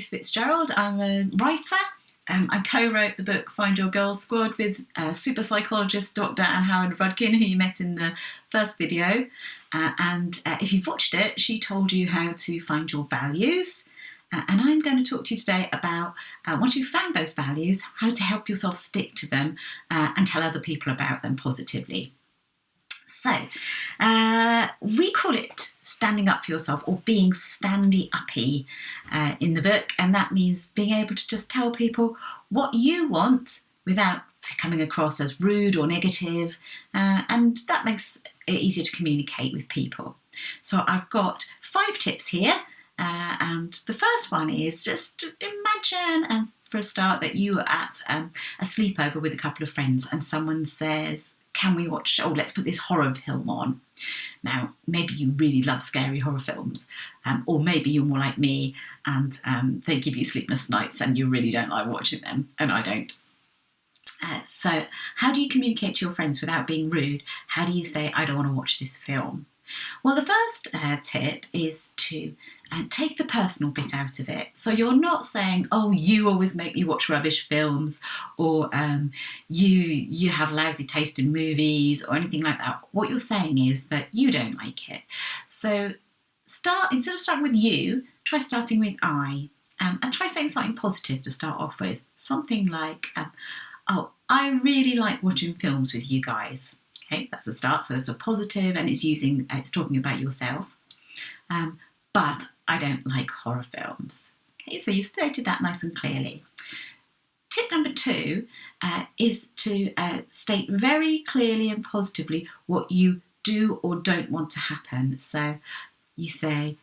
Ruth Fitzgerald. I'm a writer. I co-wrote the book Find Your Girl Squad with super psychologist Dr. Anne Howard-Rudkin, who you met in the first video. And if you've watched it, she told you how to find your values. And I'm going to talk to you today about, once you've found those values, how to help yourself stick to them and tell other people about them positively. So, we call it standing up for yourself, or being standy-uppy in the book, and that means being able to just tell people what you want without coming across as rude or negative, and that makes it easier to communicate with people. So I've got 5 tips here, and the first one is just imagine, for a start, that you are at a sleepover with a couple of friends and someone says, can we watch, let's put this horror film on. Now, maybe you really love scary horror films, or maybe you're more like me and they give you sleepless nights and you really don't like watching them, and I don't. So how do you communicate to your friends without being rude? How do you say, I don't want to watch this film? Well, the first tip is to take the personal bit out of it. So you're not saying, oh, you always make me watch rubbish films, or you have lousy taste in movies, or anything like that. What you're saying is that you don't like it. So instead of starting with you, try starting with I, and try saying something positive to start off with. Something like, oh, I really like watching films with you guys. Okay, that's the start. So it's a positive, and it's talking about yourself. But I don't like horror films. Okay, so you've stated that nice and clearly. Tip number 2 is to state very clearly and positively what you do or don't want to happen. So you say,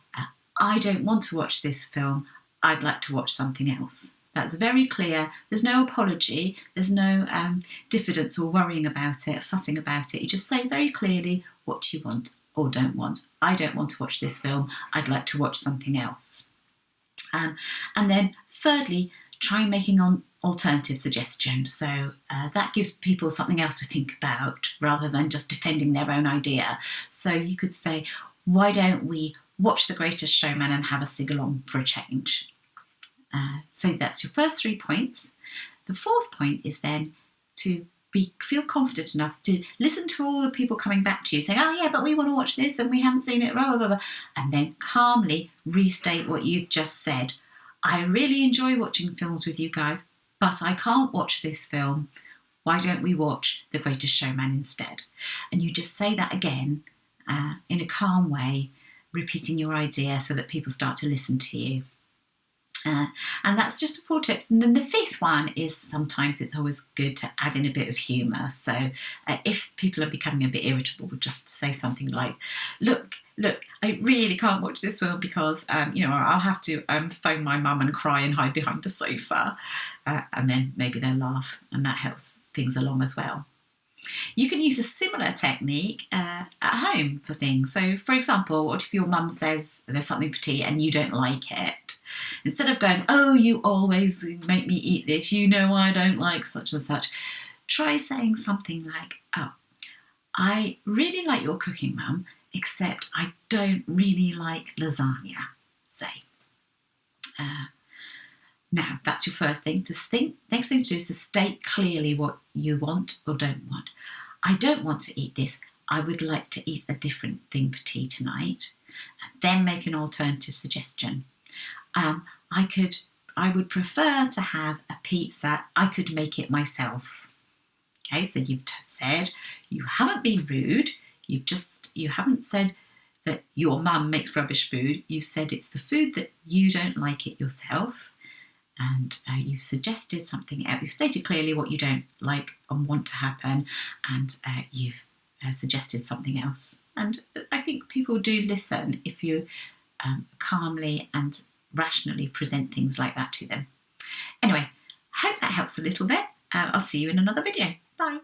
I don't want to watch this film. I'd like to watch something else. That's very clear. There's no apology. There's no diffidence or worrying about it, fussing about it. You just say very clearly what you want or don't want. I don't want to watch this film. I'd like to watch something else. And then thirdly, try making alternative suggestions. So that gives people something else to think about rather than just defending their own idea. So you could say, why don't we watch The Greatest Showman and have a sing-along for a change? So that's your first 3 points. The 4th point is then to feel confident enough to listen to all the people coming back to you saying, oh yeah, but we want to watch this and we haven't seen it, blah, blah, blah, blah. And then calmly restate what you've just said. I really enjoy watching films with you guys, but I can't watch this film. Why don't we watch The Greatest Showman instead? And you just say that again in a calm way, repeating your idea so that people start to listen to you. And that's just 4 tips. And then the 5th one is sometimes it's always good to add in a bit of humour. So if people are becoming a bit irritable, just say something like, look, I really can't watch this film because, I'll have to phone my mum and cry and hide behind the sofa. And then maybe they'll laugh, and that helps things along as well. You can use a similar technique at home for things. So, for example, what if your mum says there's something for tea and you don't like it? Instead of going, oh, you always make me eat this, I don't like such and such, try saying something like, oh, I really like your cooking, Mum, except I don't really like lasagna, say. Now, that's your first thing. Next thing to do is to state clearly what you want or don't want. I don't want to eat this. I would like to eat a different thing for tea tonight. And then make an alternative suggestion. I would prefer to have a pizza. I could make it myself. Okay, so you've said you haven't been rude. You haven't said that your mum makes rubbish food. You said it's the food that you don't like it yourself. And you've suggested something else. You've stated clearly what you don't like and want to happen, and you've suggested something else. And I think people do listen if you calmly and rationally present things like that to them. Anyway, hope that helps a little bit. I'll see you in another video. Bye.